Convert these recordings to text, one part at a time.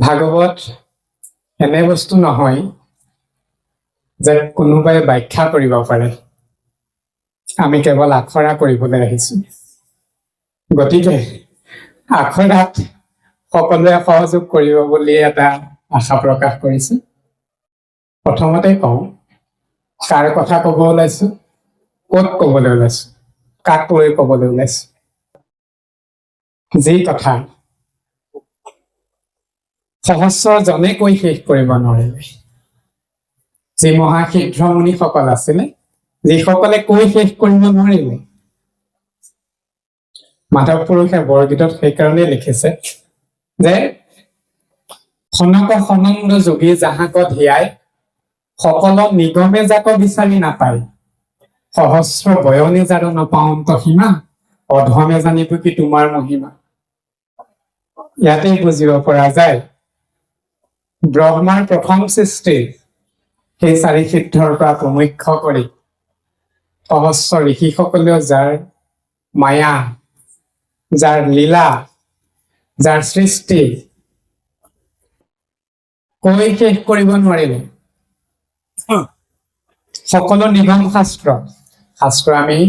ভাগৱত এনে বস্তু নহয় যে কোনোবাই ব্যাখ্যা কৰিব পাৰে। আমি কেৱল আখৰা কৰিবলৈ আহিছো। গতিকে আখৰাত সকলোৱে সহযোগ কৰিব বুলি এটা আশা প্ৰকাশ কৰিছো। প্ৰথমতে কওঁ, কাৰ কথা ক'ব ওলাইছো, ক'ত ক'বলৈ ওলাইছো, কাক লৈ ক'বলৈ ওলাইছো। যি কথা সহস্ৰজনে কৈ শেষ কৰিব নোৱাৰিলে, যি মহাশীঘ্ৰমুনিসকল আছিলে, যিসকলে কৈ শেষ কৰিব নোৱাৰিলে, মাধৱ পুৰুষে বৰগীতত সেইকাৰণে লিখিছে যে সনক সনন্দ যোগী যাহাক ধিয়াই, সকল নিগমে যাক বিচাৰি নাপায়, সহস্ৰ বয়নে যাৰ নপাৱন্ত সীমা, অধমে জানিব কি তোমাৰ মহিমা। ইয়াতেই বুজিব পৰা যায় ব্ৰহ্মাৰ প্ৰথম সৃষ্টি সেই চাৰি সিদ্ধৰ পৰা প্ৰমুখ্য কৰি সহস্ৰ ঋষিসকলেও যাৰ মায়া, যাৰ লীলা, যাৰ সৃষ্টি কৈ শেষ কৰিব নোৱাৰিলে। সকলো নিগম শাস্ত্ৰ আমি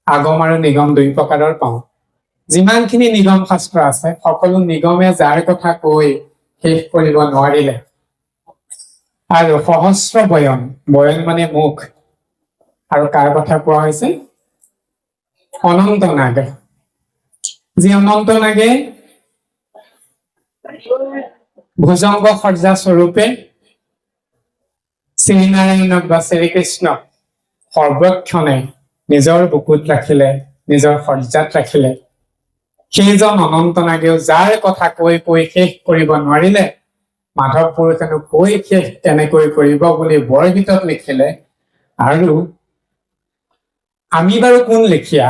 আগম আৰু নিগম দুই প্ৰকাৰৰ পাওঁ। যিমানখিনি নিগম শাস্ত্ৰ আছে, সকলো নিগমে যাৰ কথা কৈ শেষ কৰিব নোৱাৰিলে। আৰু সহস্ৰ বয়ন, বয়ন মানে মুখ, আৰু কাৰ কথা কোৱা হৈছে? অনন্ত নাগ। যি অনন্ত নাগে ভুজংগ সজ্জা স্বৰূপে শ্ৰীনাৰায়ণক বা শ্ৰীকৃষ্ণক সৰ্বক্ষণে নিজৰ বুকুত ৰাখিলে, নিজৰ সজ্জাত ৰাখিলে। সেইজন অনন্ত নাগেও যাৰ কথা কৈ কৈ শেষ কৰিব নোৱাৰিলে, মাধৱ পুৰুষেনো কৈ শেষ কেনেকৈ কৰিব বুলি বৰগীতত লিখিলে। আৰু আমি বাৰু কোন লিখীয়া?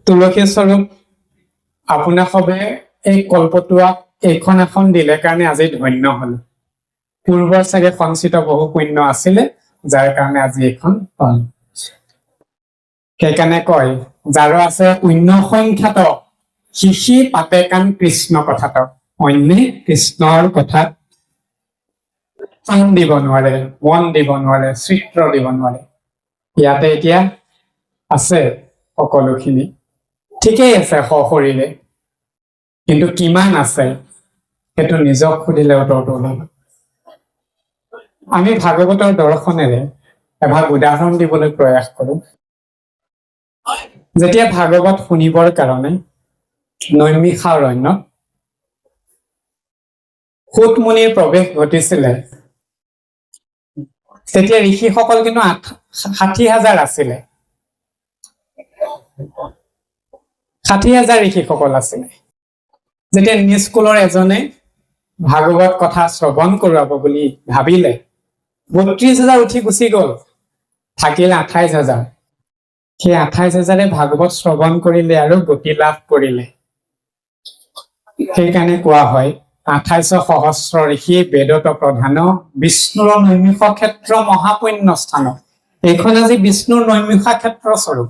তুলসী স্বৰূপ আপোনাক সবে এই কল্পটোৱাক এইখন এখন দিলে কাৰণে আজি ধন্য হল। পূৰ্বৰ চাগে সঞ্চিত বহু পুণ্য আছিলে, যাৰ কাৰণে আজি এইখন পাল। সেইকাৰণে কয়, যাৰ আছে অন্য সংখ্যাত শিশি পাতে কাণ কৃষ্ণ কথাত। অন্যে কৃষ্ণৰ কথাত কাণ দিব নোৱাৰে, মন দিব নোৱাৰে, চিত্ৰ দিব নোৱাৰে। ইয়াতে এতিয়া আছে সকলোখিনি, ঠিকেই আছে সশৰীৰে, কিন্তু কিমান আছে সেইটো নিজক সুধিলে উত্তৰটো ওলাব। আমি ভাগৱতৰ দৰ্শনেৰে এভাগ উদাহৰণ দিবলৈ প্ৰয়াস কৰো। যেতিয়া ভাগৱত শুনিবৰ কাৰণে নৈমিষাৰণ্যত সূত মুনিৰ প্ৰৱেশ ঘটিছিলে, তেতিয়া ঋষিসকল কিন্তু 60,000 আছিলে। 60,000 ঋষিসকল আছিলে। যেতিয়া নিজ কুলৰ এজনে ভাগৱত কথা শ্ৰৱণ কৰোৱাব বুলি ভাবিলে, 32,000 উঠি গুচি গল, থাকিল 28,000। সেই 28,000 ভাগৱত শ্ৰৱণ কৰিলে আৰু গতি লাভ কৰিলে। সেইকাৰণে কোৱা হয় 28 সহস্ৰ ঋষি বেদত প্ৰধান, বিষ্ণুৰ নৈমিষ ক্ষেত্ৰ মহাপুণ্য স্থান। এইখন আজি বিষ্ণুৰ নৈমিষা ক্ষেত্ৰ স্বৰূপ।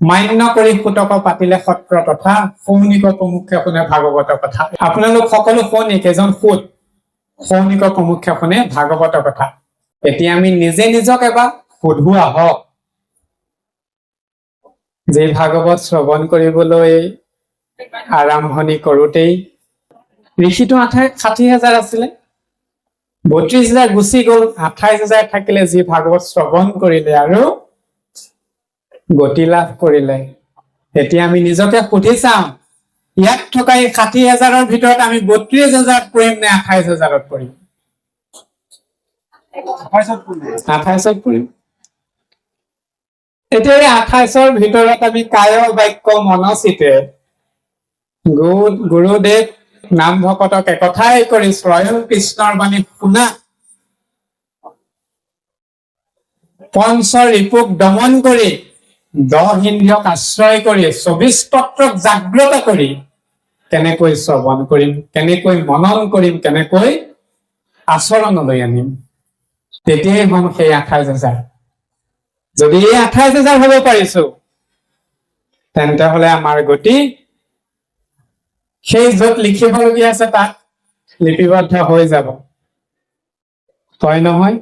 মান্য কৰি সুতক পাতিলে সত্ৰ তথা, সৌনিক প্ৰমুখ্যে শুনে ভাগৱতৰ কথা। আপোনালোক সকলো সৌনিক, এজন সুত সৌনিক প্ৰমুখ্যে শুনে ভাগৱতৰ কথা। এতিয়া আমি নিজে নিজক এবাৰ সুধো আহক, যে ভাগৱত শ্ৰৱণ কৰিবলৈ আৰম্ভণি কৰোতেই ঋষিটো 60,000 আছিলে, 32,000 গুচি গল, 28,000 থাকিলে। যি ভাগৱত শ্ৰৱণ কৰিলে আৰু গতি লাভ কৰিলে। এতিয়া আমি নিজকে সুধি চাম, ইয়াত থকা এই 60,000 ভিতৰত আমি 32,000 কৰিম নে 28,000 কৰিম? 28 কৰিম। এতিয়া এই 28 ভিতৰত আমি কায় বাক্য মনচিতে গুৰুদেৱ নাম ভকতক একথাই কৰি স্বয়ং কৃষ্ণৰ বাণী শুনা, পঞ্চ ৰিপুক দমন কৰি, 10 ইন্দ্ৰিয়ক আশ্ৰয় কৰি, 24 তত্ত্বক জাগ্ৰত কৰি কেনেকৈ শ্ৰৱণ কৰিম, কেনেকৈ মনন কৰিম, কেনেকৈ আচৰণলৈ আনিম, তেতিয়াই হম সেই 28,000। যদি এই 28,000 হব পাৰিছো, তেন্তে হলে আমাৰ গতি সেই য'ত লিখিবলগীয়া আছে তাত লিপিবদ্ধ হৈ যাব। কয় নহয়,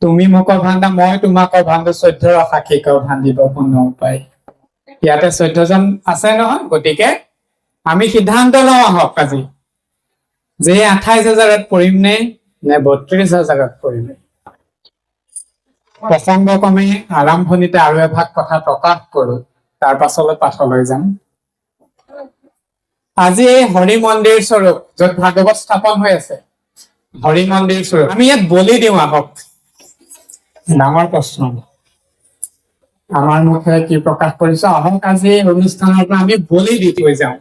তুমি মোক ভাণ্ডা মই তোমাক ভাণ্ডো 14 সাক্ষীক ভান্দিব কোনো উপায়। ইয়াতে 14জন আছে নহয়, গতিকে আমি সিদ্ধান্ত লওঁ আহক আজি যে 28,000ত পৰিম নে 32,000ত পৰিম। প্ৰসংগক্ৰমে আৰম্ভণিতে আৰু এভাগ কথা প্ৰকাশ কৰো, তাৰ পাছলৈ পাঠলৈ যাম। আজি এই হৰি মন্দিৰ স্বৰূপ য'ত ভাগৱত স্থাপন হৈ আছে, হৰি মন্দিৰ স্বৰূপ আমি ইয়াত বলি দিওঁ আহক। ডাঙৰ প্ৰশ্ন, আমাৰ মুখেৰে কি প্ৰকাশ কৰিছো, আহক আজি এই অনুষ্ঠানৰ পৰা আমি বলি দি থৈ যাওঁ।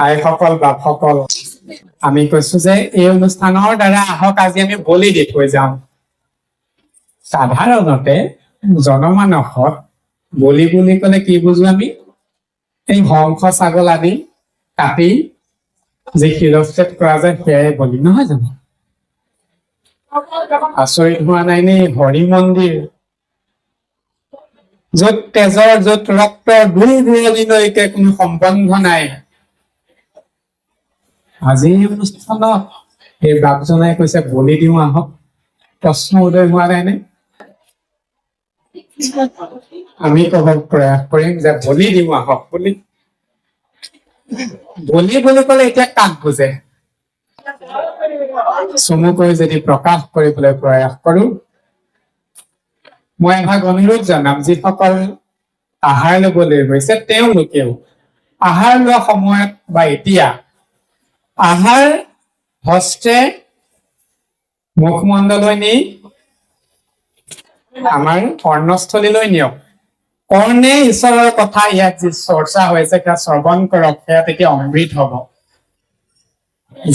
আইসকল বাপসকল, আমি কৈছো যে এই অনুষ্ঠানৰ দ্বাৰা আহক আজি আমি বলি দি থৈ যাওঁ। সাধাৰণতে জনমানসত বলি বুলি কলে কি বুজো আমি, এই হংস ছাগল আদি কাটি যি শিৰচ্ছেদ কৰা যায় সেয়াই বলি, নহয় জানো? আচৰিত হোৱা নাই নে? হৰি মন্দিৰ য'ত তেজৰ য'ত ৰক্তৰ দূৰ দূৰণিলৈকে কোনো সম্বন্ধ নাই, আজি অনুষ্ঠানত এই বাপজনাই কৈছে বলি দিওঁ আহক। প্ৰশ্ন উদয় হোৱা নাই নে? আমি কব প্ৰয়াস কৰিম যে বলি দিওঁ আহক বুলি। বলি বুলি কলে এতিয়া কাক বুজে? চমুকৈ যদি প্ৰকাশ কৰিবলৈ প্ৰয়াস কৰো, মই এভাগ অনুৰোধ জনাম, যিসকল আহাৰ লবলৈ গৈছে তেওঁলোকেও আহাৰ লোৱা সময়ত বা এতিয়া আহাৰ হস্তে মুখমণ্ডলৈ নি আমাৰ কৰ্ণস্থলীলৈ নিয়ক। কৰ্ণে ঈশ্বৰৰ কথা ইয়াত যি চৰ্চা হৈছে সেয়া শ্ৰৱণ কৰক, সেয়া তেতিয়া অমৃত হব।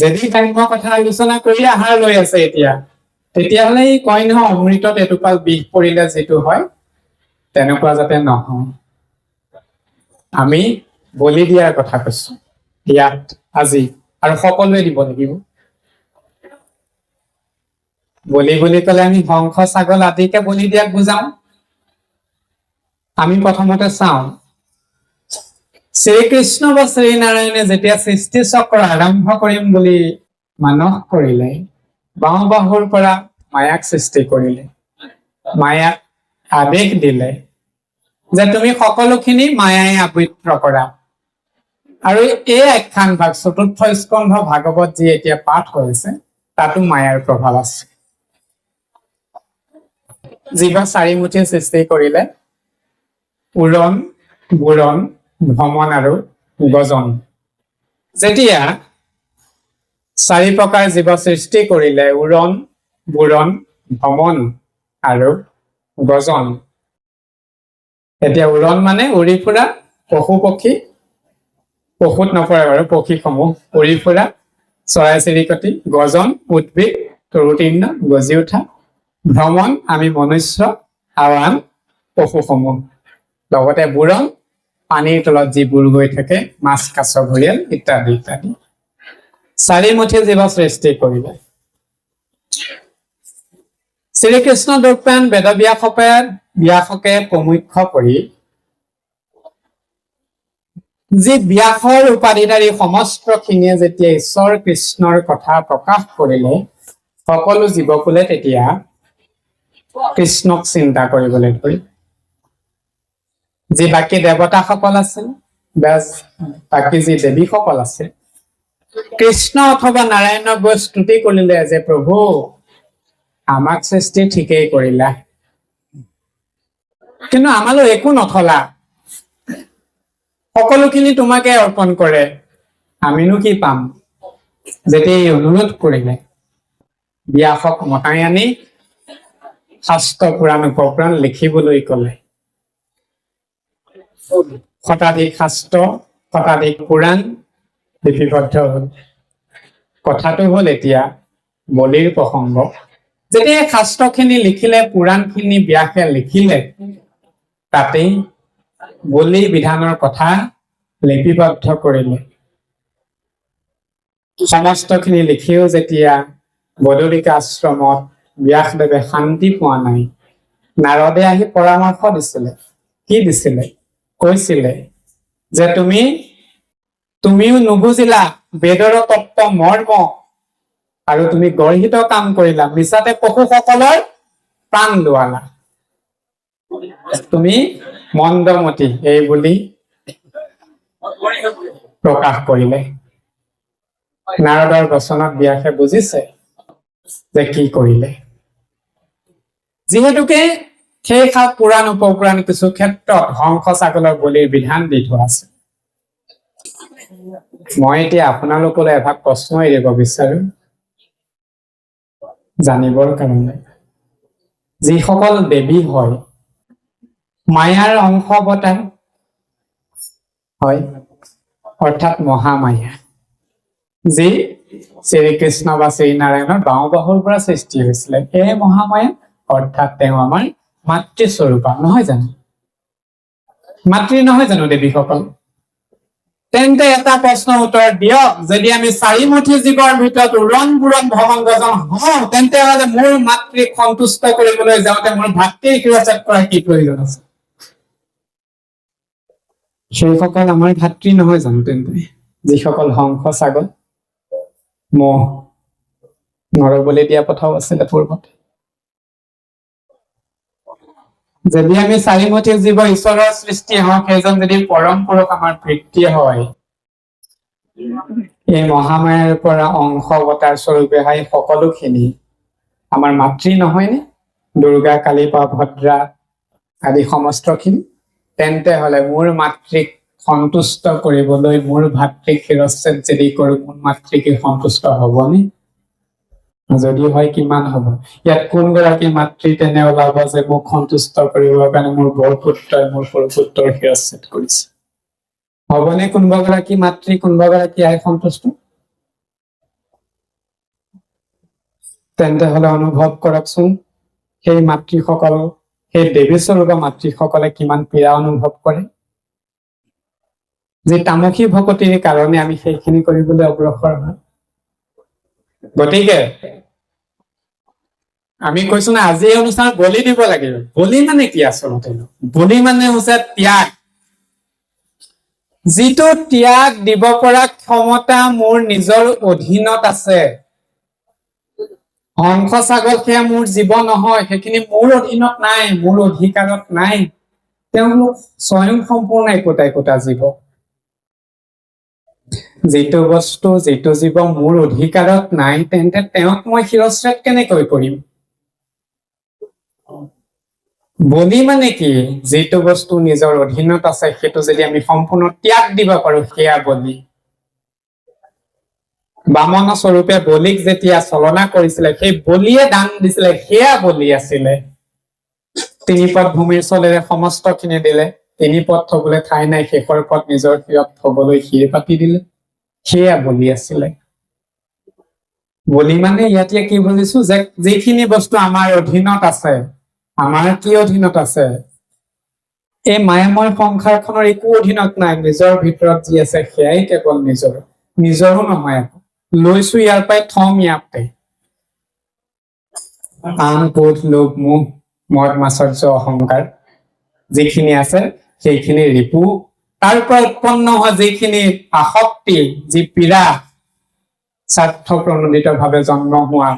যদি কাম্য কথা আলোচনা কৰি আহাৰ লৈ আছে এতিয়া, তেতিয়াহ'লে কয় নহয় অমৃতত এটোপাল বিষ পৰিলে যিটো হয় তেনেকুৱা যাতে নহয়। আমি বলি দিয়াৰ কথা কৈছো ইয়াত আজি, আৰু সকলোৱে দিব লাগিব। বলি বুলি কলে আমি হংস ছাগল আদিকে বলি দিয়াক বুজাও। আমি প্ৰথমতে চাওঁ, শ্ৰীকৃষ্ণ বা শ্ৰীনাৰায়ণে যেতিয়া সৃষ্টি চক্ৰ আৰম্ভ কৰিম বুলি মানস কৰিলে, বাওঁ বাহুৰ পৰা মায়াক সৃষ্টি কৰিলে, মায়াক আদেশ দিলে যে তুমি সকলোখিনি মায়াই আবৃত্ত কৰা। আৰু এই আখ্যান ভাগ 4ৰ্থ স্কন্ধ ভাগৱত যি এতিয়া পাঠ হৈছে তাতো মায়াৰ প্ৰভাৱ আছে। যিবা 4 মুঠি সৃষ্টি কৰিলে, উৰণ, বুৰণ, ভ্ৰমণ আৰু গজন। যেতিয়া 4 প্ৰকাৰ জীৱ সৃষ্টি কৰিলে, উৰণ, বুৰণ, ভ্ৰমণ আৰু গজন। এতিয়া উৰণ মানে উৰি ফুৰা পশু পক্ষী, পশুত নপৰে বাৰু পক্ষীসমূহ উৰি ফুৰা চৰাই চিৰিকটি, গজন উদ্ভিদ তৰুতীৰ্ণ গজি উঠা, ভ্ৰমণ আমি মনুষ্য আৰু আন পশুসমূহ, লগতে বুৰণ পানীৰ তলত যিবোৰ গৈ থাকে মাছ কাছ ঘৰিয়াল ইত্যাদি ইত্যাদি। 4 মুঠি জীৱ সৃষ্টি কৰিলে। শ্ৰীকৃষ্ণ দৰ্পায়ন ব্যাসকে প্ৰমুখ্য কৰি যি ব্যাসৰ উপাধিধাৰী সমস্তখিনিয়ে যেতিয়া ঈশ্বৰ কৃষ্ণৰ কথা প্ৰকাশ কৰিলে, সকলো জীৱকুলে তেতিয়া কৃষ্ণক চিন্তা কৰিবলৈ ধৰিলে। যি বাকী দেৱতাসকল আছিল, বাকী যি দেৱীসকল আছিল, কৃষ্ণ অথবা নাৰায়ণক গৈ স্তুতি কৰিলে যে প্ৰভু আমাক সৃষ্টি ঠিকেই কৰিলা, কিন্তু আমালৈ একো নথলা, সকলোখিনি তোমাকে অৰ্পণ কৰে, আমিনো কি পাম? যেতিয়া এই অনুৰোধ কৰিলে, ব্যাসক মতাই আনি শাস্ত্ৰ পুৰাণ উপপুৰাণ লিখিবলৈ কলে। শতাধিক শাস্ত্ৰ, শতাধিক পুৰাণ লিপিবদ্ধ হল। কথাটো হল এতিয়া বলিৰ প্ৰসংগ। যেতিয়া শাস্ত্ৰখিনি লিখিলে, পুৰাণখিনি ব্যাসে লিখিলে, তাতেই বলি বিধানৰ কথা লিপিবদ্ধ কৰিলে। সমস্তখিনি লিখিও যেতিয়া বদলিকা আশ্ৰমত ব্যাসদেৱে শান্তি পোৱা নাই, নাৰদে আহি পৰামৰ্শ দিছিলে। কি দিছিলে? কৈছিলে যে তুমিও নুবুজিলা বেদৰ তত্ত্ব মৰ্ম আৰু তুমি গৰ্হিত কাম কৰিলা, মিছাতে পশুসকলৰ প্ৰাণ লোৱালা, তুমি মন্দমতি, এই বুলি প্ৰকাশ কৰিলে। নাৰদৰ বচনত ব্যাসে বুজিছে যে কি কৰিলে। যিহেতুকে সেই পুৰাণ উপপুৰাণ কিছু ক্ষেত্ৰত হংস ছাগলৰ বলিৰ বিধান দি থোৱা আছে। মই এতিয়া আপোনালোকলৈ এভাগ প্ৰশ্ন এৰিব বিচাৰো জানিবৰ কাৰণে। যিসকল দেৱী হয়, মায়াৰ অংশ অৱতাৰ হয়, অৰ্থাৎ মহামায়া, যি শ্ৰীকৃষ্ণ বা শ্ৰীনাৰায়ণৰ বাওঁ বাহুৰ পৰা সৃষ্টি হৈছিলে, সেই মহামায়া অৰ্থাৎ তেওঁ আমাৰ মাতৃস্বৰূপা, নহয় জানো? মাতৃ নহয় জানো দেৱীসকল? তেন্তে এটা প্ৰশ্নৰ উত্তৰ দিয়ক, যদি আমি চাৰিমুঠি জীৱৰ ভিতৰত উৰণ বুৰণ ভৱংগজন হওঁ, তেন্তে হলে মোৰ মাতৃক সন্তুষ্ট কৰিবলৈ যাওঁতে মোৰ ভাতৃৰ শিৰচ্ছেদ কৰাৰ কি প্ৰয়োজন আছে? সেইসকল আমাৰ ভাতৃ নহয় জানো তেন্তে? যিসকল হংস ছাগল মহ নৰবলি দিয়া কথাও আছিলে পূৰ্বতে। যদি আমি চাৰিমুঠি জীৱ ঈশ্বৰৰ সৃষ্টি হওঁ, সেইজন যদি পৰম পুৰুষ আমাৰ পিতৃ হয়, এই মহামায়াৰ পৰা অংশ অৱতাৰ স্বৰূপে হয় সকলোখিনি আমাৰ মাতৃ নহয়নে? দুৰ্গা, কালী, ভদ্ৰা আদি সমস্তখিনি। তেন্তে হলে মোৰ মাতৃক সন্তুষ্ট কৰিবলৈ মোৰ ভাতৃক শিৰচ্ছেদ যদি কৰো, মোৰ মাতৃকে সন্তুষ্ট হবনে? যদি হয় কিমান হব? ইয়াত কোনগৰাকী মাতৃ তেনে ওলাব যে মোক সন্তুষ্ট কৰিবৰ কাৰণে মোৰ বৰপুত্ৰই মোৰ সৰুপুত্ৰৰ শিৰচ্ছেদ কৰিছে? হবনে কোনোবাগৰাকী মাতৃ, কোনোবাগৰাকী আই সন্তুষ্ট? তেন্তে হলে অনুভৱ কৰকচোন, সেই মাতৃসকল, সেই দেৱী স্বৰূপা মাতৃসকলে কিমান পীড়া অনুভৱ কৰে। যে তামসী ভকতিৰ কাৰণে আমি সেইখিনি কৰিবলৈ অগ্ৰসৰ হয়। গতিকে আমি কৈছো না, আজি এই অনুষ্ঠানত বলি দিব লাগিব। বলি মানে কি আচলতে? বলি মানে হৈছে ত্যাগ। যিটো ত্যাগ দিব পৰা ক্ষমতা মোৰ নিজৰ অধীনত আছে। হংস ছাগল সেয়া মোৰ জীৱ নহয়, সেইখিনি মোৰ অধীনত নাই, মোৰ অধিকাৰত নাই। তেওঁলোক স্বয়ং সম্পূৰ্ণ একোটা একোটা জীৱ। যিটো বস্তু, যিটো জীৱ মোৰ অধিকাৰত নাই, তেন্তে তেওঁক মই শিৰচ্ছেদ কেনেকৈ কৰিম? বলি মানে কি? যিটো বস্তু নিজৰ অধীনত আছে, সেইটো যদি আমি সম্পূৰ্ণ ত্যাগ দিব পাৰো, সেয়া বলি। বামন স্বৰূপে বলিক যেতিয়া চলনা কৰিছিলে, সেই বলিয়ে দান দিছিলে, সেয়া বলি আছিলে। তিনিপদ ভূমিৰ চলেৰে সমস্ত খিনি দিলে, তিনি পদ থবলৈ ঠাই নাই, শেষৰ পদ নিজৰ শিৰত থবলৈ শিৰ পাতি দিলে, সেয়া বলি আছিলে। বলি মানে ইয়াতে কি বুজিছো, যে যিখিনি বস্তু আমাৰ অধীনত আছে, আমাৰ কি অধীনত আছে? এই মায়াময় সংসাৰখনৰ একো অধীনত নাই, নিজৰ ভিতৰত যি আছে সেয়াই কেৱল নিজৰ। নিজৰো নহয়, আকৌ লৈছো ইয়াৰ পৰাই থম ইয়াতে। কাম, ক্ৰোধ, লোভ, মোহ, মদ, মাৎসৰ্য, অহংকাৰ যিখিনি আছে সেইখিনি ৰিপু। তাৰ পৰা উৎপন্ন হোৱা যিখিনি আসক্তি, যি পীড়া, স্বাৰ্থ প্ৰণোদিত ভাৱে জন্ম হোৱা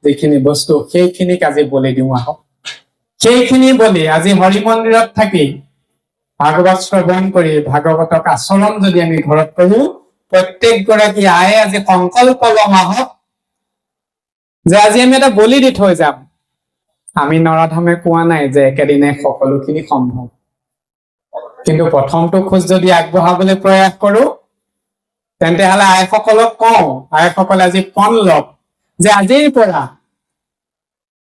যিখিনি বস্তু, সেইখিনিক আজি বলি দিওঁ আহক। সেইখিনি বলি আজি হৰি মন্দিৰত থাকি ভাগৱত শ্ৰৱণ কৰি ভাগৱতক আচৰণ যদি আমি ঘৰত কৰো, প্ৰত্যেক গৰাকী আয়ে আজি সংকল্প লম আহক যে আজি আমি এটা বলি দি থৈ যাম। আমি নৰাধামে কোৱা নাই যে একেদিনে সকলোখিনি সম্ভৱ, কিন্তু প্ৰথমটো খোজ যদি আগবঢ়াবলৈ প্ৰয়াস কৰো, তেন্তে হলে আইসকলক কওঁ, আইসকলে আজি পণ লওক যে আজিৰ পৰা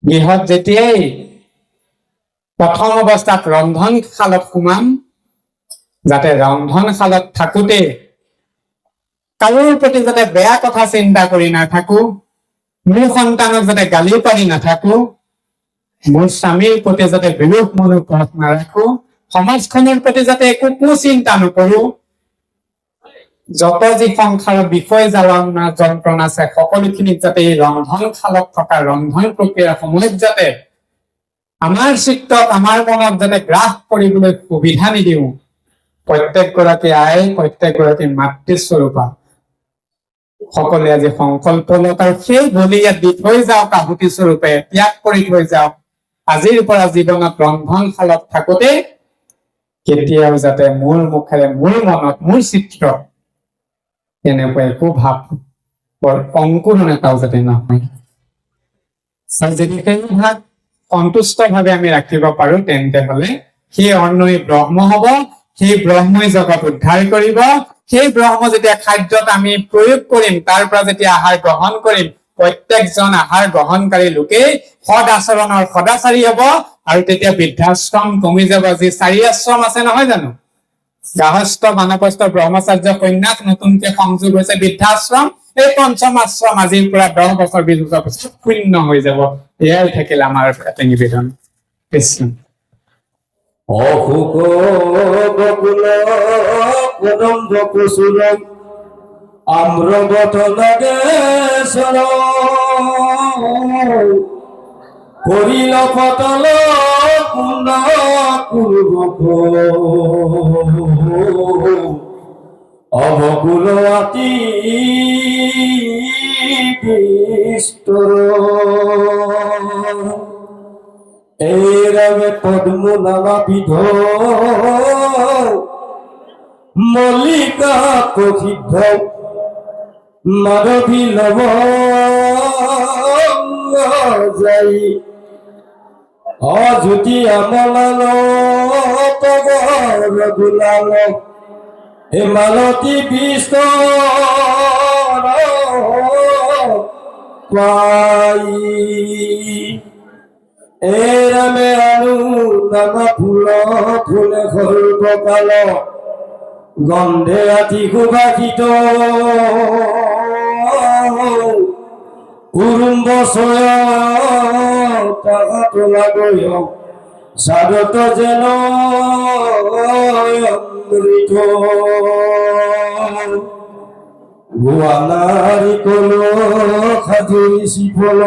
গৃহত যেতিয়াই প্ৰথম অৱস্থাত ৰন্ধনশালত সোমাম, যাতে ৰন্ধনশালত থাকোতে কাৰোৰ প্ৰতি যাতে বেয়া কথা চিন্তা কৰি নাথাকো, মোৰ সন্তানক যাতে গালি পাৰি নাথাকো, মোৰ স্বামীৰ প্ৰতি যাতে বিৰোধ মনোভাৱ নাৰাখো, সমাজখনৰ প্ৰতি যাতে একো কুচিন্তা নকৰো, যত যি সংসাৰৰ বিষয় জ্বালনা যন্ত্ৰণা আছে সকলোখিনিক যাতে এই ৰন্ধনশালত থকা ৰন্ধন প্ৰক্ৰিয়াৰ সময়ত যাতে আমাৰ চিত্তক, আমাৰ মনত যাতে গ্ৰাস কৰিবলৈ সুবিধা নিদিওঁ, প্ৰত্যেকগৰাকী আই, প্ৰত্যেকগৰাকী মাতৃস্বৰূপা সকলে আজি সংকল্প লওক আৰু সেই বলি ইয়াত দি থৈ যাওক, আহুতি স্বৰূপে ত্যাগ কৰি থৈ যাওক। আজিৰ পৰা জীৱনত ৰন্ধনশালত থাকোতে কেতিয়াও যাতে মোৰ মুখেৰে, মোৰ মনত, মোৰ চিত্ৰ এনেকুৱা একো ভাৱ অংকুৰণ এটাও যাতে নহয়। যদি সেই ভাগ সন্তুষ্ট ভাৱে আমি ৰাখিব পাৰো, তেন্তে হলে সেই অন্নই ব্ৰহ্ম হব, সেই ব্ৰহ্মই জগত উদ্ধাৰ কৰিব। সেই ব্ৰহ্ম যেতিয়া খাদ্যত আমি প্ৰয়োগ কৰিম, তাৰ পৰা যেতিয়া আহাৰ গ্ৰহণ কৰিম, প্ৰত্যেকজন আহাৰ গ্ৰহণকাৰী লোকেই সদ আচৰণৰ সদাচাৰী হব। আৰু তেতিয়া বৃদ্ধাশ্ৰম কমি যাব। যি 4 আশ্ৰম আছে নহয় জানো, গাহস্থ, বানপ্ৰস্থ, ব্ৰহ্মচাৰ্য, সন্ন্যাস, নতুনকে সংযোগ হৈছে বৃদ্ধাশ্ৰম। এই 5ম আশ্ৰম আজিৰ পৰা 10 বছৰ 20 বছৰ পিছত শূন্য হৈ যাব। এয়াই থাকিল আমাৰ এটা নিবেদন। কৃষ্ণ। অশুক বকুল কদম্ব কুসুম আম্রবত নাগেশ্বর করিল পতল কুন্দ কুর্বক অবকুল আতি বিস্তর এই রঙে পদ্ম নানাবিধ মল্লিকা প্রসিদ্ধ মাধবী লব যাই অজ্যোতি আমলাল তগর গুলাল হে মালতী বিষ্ণ পাই এরামে আলু নানা ফুল ফুলে সর্বকাল গন্ধে আতি সুবাসিত উৰুম্ব ছয় তাহাত লাগয় সাধত যেন অমৃত গুৱানাৰী কল খাজুৰি শিফল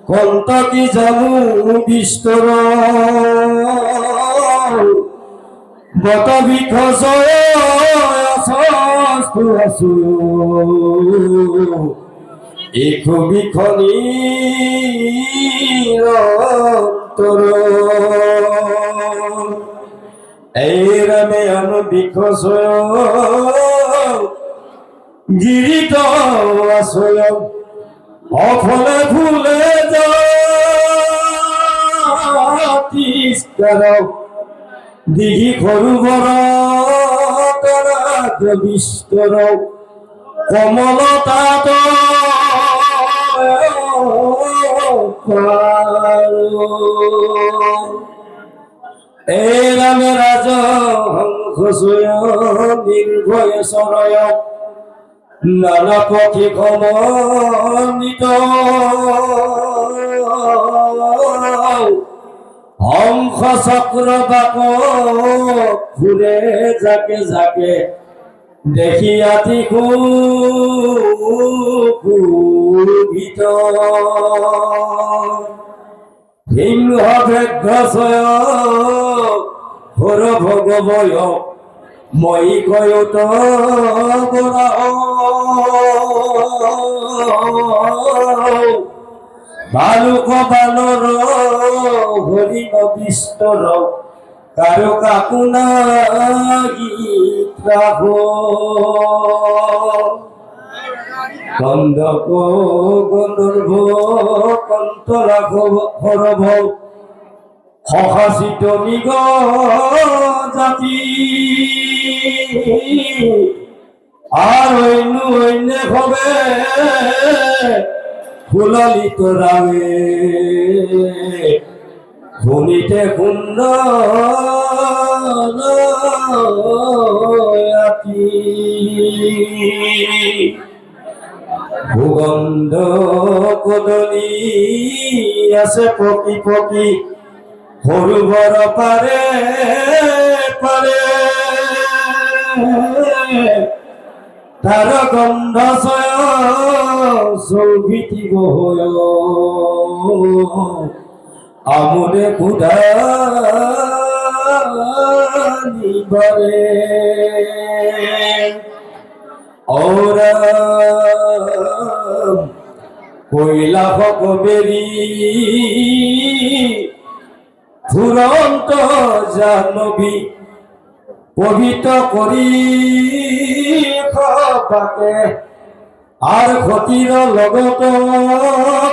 কন্তকি জানু বিস্তৰ বত বিখসয় আছস্তু আছু ইখু বিখনি অন্তৰ এই ৰামে আনু বিখসয় গিৰিত আছয় অফলে ফুলে যাতিস্কাৰ দিঘি সৰু বৰ তৰাত বিস্তৰ কমলতাত এই ৰামে ৰাজ হংসয় নিৰ্ভয় চৰয় নানা পথি সমন্বিত হংস চক্র বাক ঘুরে যাকে যাকে দেখি আতি কুভিত সিংহ ভেঘ্যসয় হর ভগবয় মই কয়ত বৰা বালুক বানৰ হৰিণ বিস্তৰ কাৰো কাকো নাগিত্ৰাহ গন্ধক গন্ধৰ্ভ কন্ত ৰাঘৱ হৰভ সহাসিত নিগ জাতি আৰ অন্য হবে ফুললিত ৰামে শুনিতে কুন্দ সুগন্ধ কদলি আছে পকি পকি সৰু বৰ পাৰে পাৰে তাৰ গন্ধ চৌভিতি বহয় আমোদে ক্ষুধা নিবারে ওরা কৈলাস কবেরি ফুরন্ত জাহ্নবী পবিত্র করি খাকে আর ক্ষতির লগত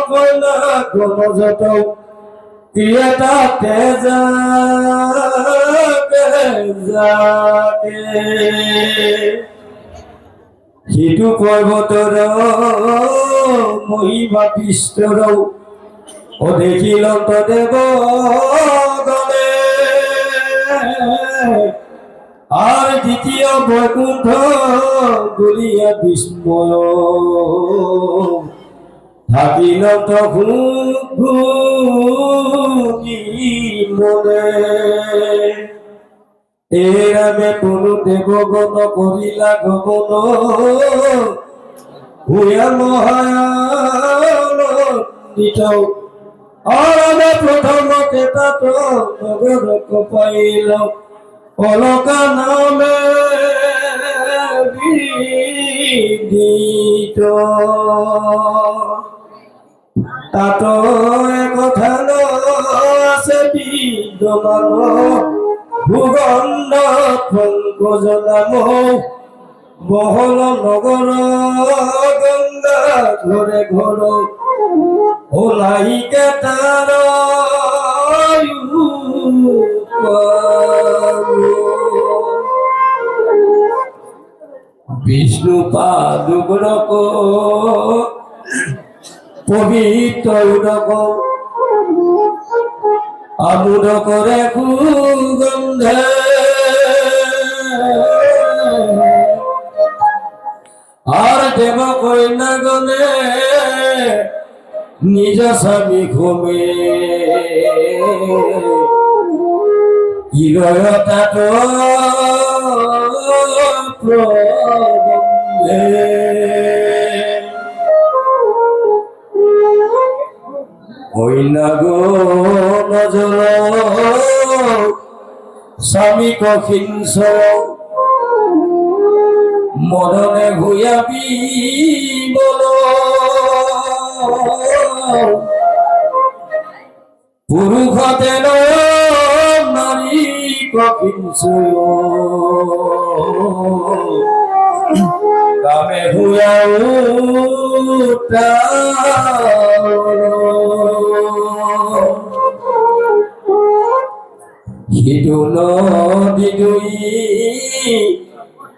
কইলা গণজত ক্রিয়াটা তেজাকে সিটো পৰ্বতৰ মহিমা বিস্তৰ ও দেখিল দেৱ গণে আর দ্বিতীয় বৈকুণ্ঠ বলিয়া বিস্ময় থাকিল তখুনি মনে এরামে কোনো দেবগণ করিলা গমন হুয়া মহায়ানিত আরামে প্রথম কেতাত নগরক পাইল অলকা নামে বিদিত তাত একথা আছে বিদ্যমান ভূগণ্ড পঙ্কজ নাম মহল নগর গঙ্গা ঘরে ঘর ওলাইকে তার বিষ্ণু পাদুগ্রক পবিত্র উদক আমুদ করে কুগন্ধে আর দেব কন্যা গণে নিজ স্বামী ঘুমে ইরয়তাত প্রবন্ধে কন্যা নজর স্বামী কহিংস মরণে ভূয়াবি বল পুরুষতে নারী কহিংস কামে ভূয়াও সিধু নদী দুই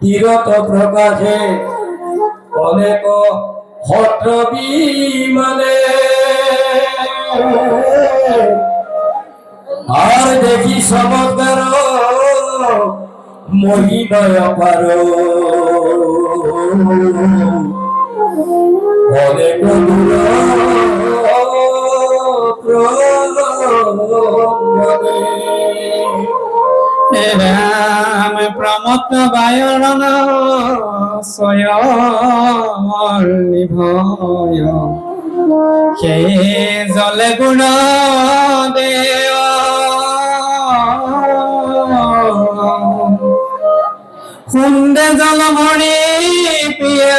তীরত প্রকাশে অনেক হট্র বিমানে আর দেখি চমৎকার মহিময় পার অনেক দূর রাম প্রমত্ত বায়রণ স্বয়ং নিভয় সে জলে গুণ দেয় খুন্দে জল ভরি পিয়া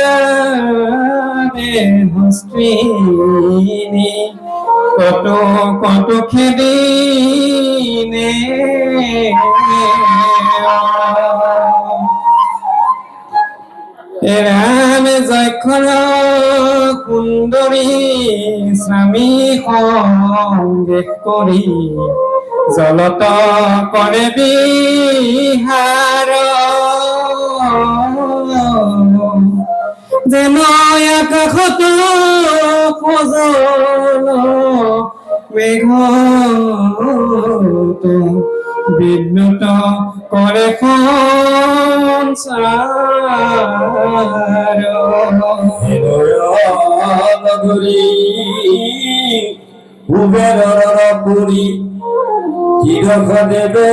হস্তিনী কত কত খেদিনে রামে যক্ষর সুন্দরী স্বামী সংবেশ কৰি জলত কৰে বিহাৰ যেন আকাশত সজল মেঘত বিদ্যুত কৰে সংসাৰ নগৰী কুবেৰ পুৰী চিৰখ দেবে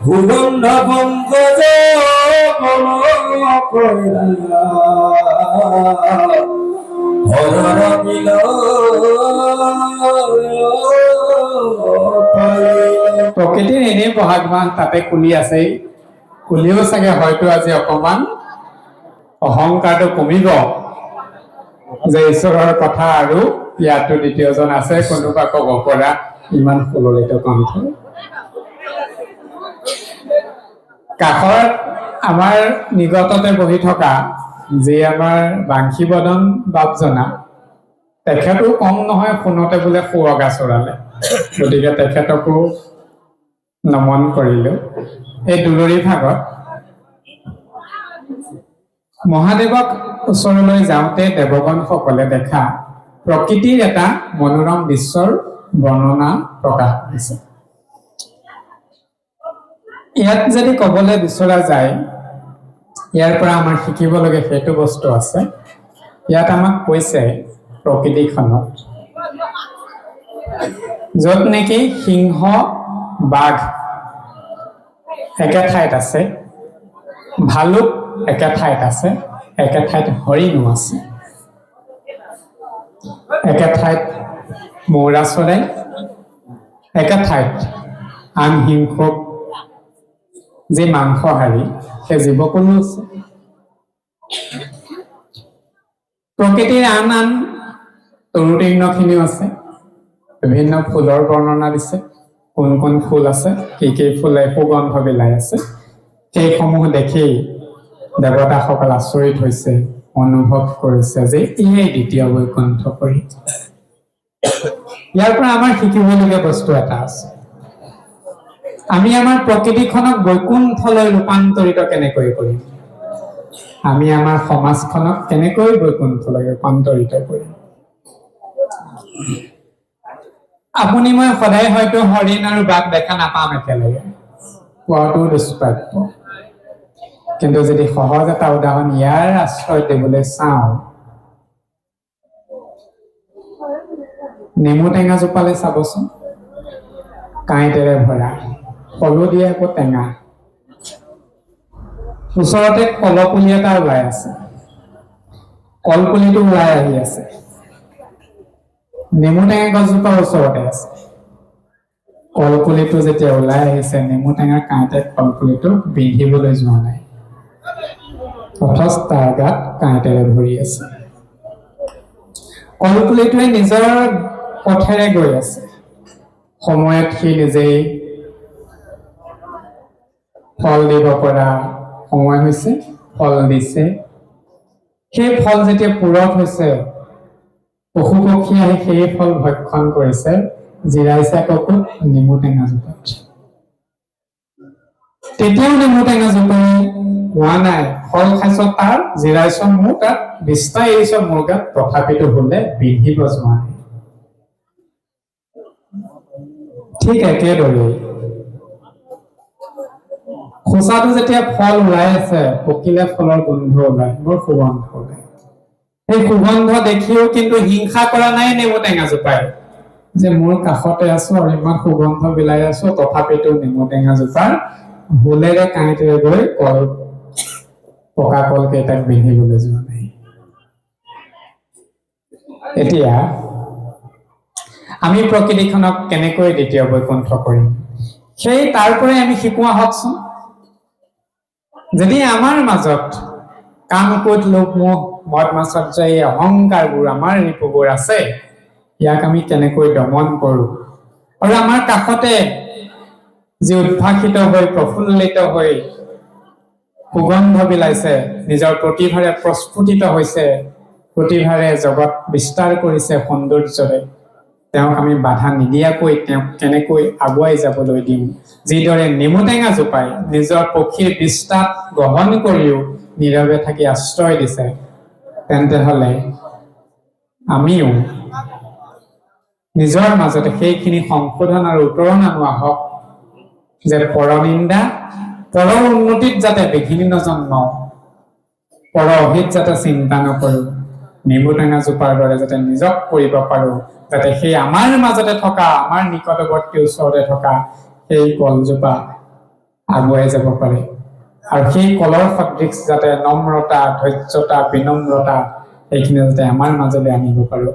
ভুবন্ধ পঙ্কজ হৰৰ বিল প্ৰকৃতিৰ এনেই বহাগ মাহ তাতে কুলি আছেই কুলিও চাগে হয়তো আজি অকমান অহংকাৰটো কমিব যে ঈশ্বৰৰ কথা আৰু ইয়াতো দ্বিতীয়জন আছে কোনোবা ক'ব পৰা ইমান সুললিত কণ্ঠ কাষত আমাৰ নিকটতে বহি থকা যি আমাৰ বাংশী বদন বাপজনা তেখেতো কম নহয় শুনতে বোলে সুৱগা চৰালে গতিকে তেখেতকো নমন কৰিলো এই দুলৰি ভাগত মহাদেৱক ওচৰলৈ যাওঁতে দেৱগণসকলে দেখা প্ৰকৃতিৰ এটা মনোৰম দৃশ্যৰ বৰ্ণনা প্ৰকাশ কৰিছে ইয়াত যদি ক'বলৈ বিচৰা যায় ইয়াৰ পৰা আমাৰ শিকিবলগীয়া সেইটো বস্তু আছে ইয়াত আমাক কৈছে প্ৰকৃতিখনত য'ত নেকি সিংহ বাঘ একে ঠাইত আছে ভালুক একে ঠাইত আছে একে ঠাইত হৰিণো আছে একে ঠাইত মৌৰা চৰাই একে ঠাইত আন হিংসক যি মাংসহাৰী সেই জীৱকুলো আছে প্ৰকৃতিৰ আন আন তৰুতীৰ্ণখিনিও আছে বিভিন্ন ফুলৰ বৰ্ণনা দিছে কোন কোন ফুল আছে কি ফুলে সুগন্ধ বিলাই আছে সেইসমূহ দেখি দেৱতাসকল আচৰিত হৈছে অনুভৱ কৰিছে যে ইয়েই দ্বিতীয় বৈকুণ্ঠ কৰি ইয়াৰ পৰা আমাৰ শিকিবলগীয়া বস্তু এটা আছে আমি আমাৰ প্ৰকৃতিখনক বৈকুণ্ঠলৈ ৰূপান্তৰিত কেনেকৈ কৰিম আমি আমাৰ সমাজখনক কেনেকৈ বৈকুণ্ঠলৈ ৰূপান্তৰিত কৰিম আপুনি মই সদায় হয়তো হৰিণ আৰু বাঘ দেখা নাপাম একেলগে কোৱাটো দুষ্প্ৰাপ্য কিন্তু যদি সহজ এটা উদাহৰণ ইয়াৰ আশ্ৰয় দিবলৈ চাওঁ নেমু টেঙা জোপালে চাবচোন কাঁইটেৰে ভৰা ফলো দিয়ে আকৌ টেঙা ওচৰতে কলপুলি এটা ওলাই আছে কলপুলিটো ওলাই আহি আছে নেমু টেঙা গছজোপাৰ ওচৰতে আছে কলপুলিটো যেতিয়া ওলাই আহিছে নেমু টেঙাৰ কাঁইটে কলপুলিটো বিন্ধিবলৈ যোৱা নাই অথচ তাৰ গাত কাঁইটেৰে ভৰি আছে কলপুলিটোৱে নিজৰ পথেৰে গৈ আছে সময়ত সি নিজেই ফল দিব পৰা সময় হৈছে ফল দিছে সেই ফল যেতিয়া পূৰঠ হৈছে পশু পক্ষী আহি সেই ফল ভক্ষণ কৰিছে জিৰাইছে ককুত নেমু টেঙা জোপাত তেতিয়াও নেমু টেঙা জোপাই হোৱা নাই ফল খাইছ তাৰ জিৰাইছ মোৰ তাত বিস্তাৰ এৰিছ মোৰ গাত তথাপিতো বোলে বিন্ধিব যোৱা নাই ঠিক একেদৰে খোচাটো যেতিয়া ফল ওলাই আছে পকিলে ফলৰ গোন্ধ ওলাই বৰ সুগন্ধ ওলাই সেই সুগন্ধ দেখিও কিন্তু হিংসা কৰা নাই নেমু টেঙা জোপাই যে মোৰ কাষতে আছো আৰু ইমান সুগন্ধ বিলাই আছো তথাপিতো নেমু টেঙা জোপাৰ ভুলেৰে কাঁইটেৰে গৈ কল পকা কল কেইটাক বিন্ধিবলৈ যোৱা নাই এতিয়া আমি প্ৰকৃতিখনক কেনেকৈ দ্বিতীয় বৈকুণ্ঠ কৰিম সেই তাৰ পৰাই আমি শিকোৱা হওকচোন যদি আমাৰ মাজত কাম ক্ৰোধ লোভ মোহ মদ মাৎসৰ্য এই অহংকাৰবোৰ আমাৰ ৰিপুবোৰ আছে ইয়াক আমি কেনেকৈ দমন কৰো আৰু আমাৰ কাষতে যি উদ্ভাসিত হৈ প্ৰফুল্লিত হৈ সুগন্ধ বিলাইছে নিজৰ প্ৰতিভাৰে প্ৰস্ফুটিত হৈছে প্ৰতিভাৰে জগত বিস্তাৰ কৰিছে সৌন্দৰ্যৰে তেওঁক আমি বাধা নিদিয়াকৈ তেওঁক কেনেকৈ আগুৱাই যাবলৈ দিম যিদৰে নেমু টেঙা জোপাই নিজৰ পক্ষীৰ বিস্তাৰ গ্ৰহণ কৰিও নীৰৱে থাকি আশ্ৰয় দিছে তেন্তে হলে আমিও নিজৰ মাজতে সেইখিনি সংশোধন আৰু উত্তৰণ আনোৱা হওক যে পৰনিন্দা পৰ উন্নতিত যাতে বিঘিনি নজন্মাও পৰ অহিত যাতে চিন্তা নকৰো নেমু টেঙা জোপাৰ দৰে যাতে নিজক কৰিব পাৰো যাতে সেই আমাৰ মাজতে থকা আমাৰ নিকটৱৰ্তী ওচৰতে থকা সেই কলজোপা আগুৱাই যাব পাৰে আৰু সেই কলৰ সদৃশ যাতে নম্ৰতা ধৈৰ্যতা বিনম্ৰতা এইখিনি যাতে আমাৰ মাজলৈ আনিব পাৰো।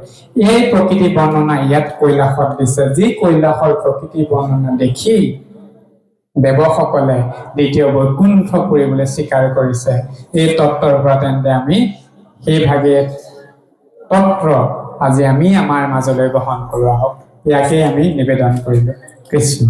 এই প্ৰকৃতি বৰ্ণনা ইয়াত কৈলাশত দিছে। যি কৈলাশৰ প্ৰকৃতি বৰ্ণনা দেখি দেৱসকলে দ্বিতীয় বৈকুণ্ঠ ফুৰিবলৈ স্বীকাৰ কৰিছে। এই তত্ত্বৰ পৰা তেন্তে আমি সেইভাগে তত্ত্ব আজি আমি আমাৰ মাজলৈ গ্ৰহণ কৰোৱা হওক, ইয়াকে আমি নিবেদন কৰিলো। কৃষ্ণ।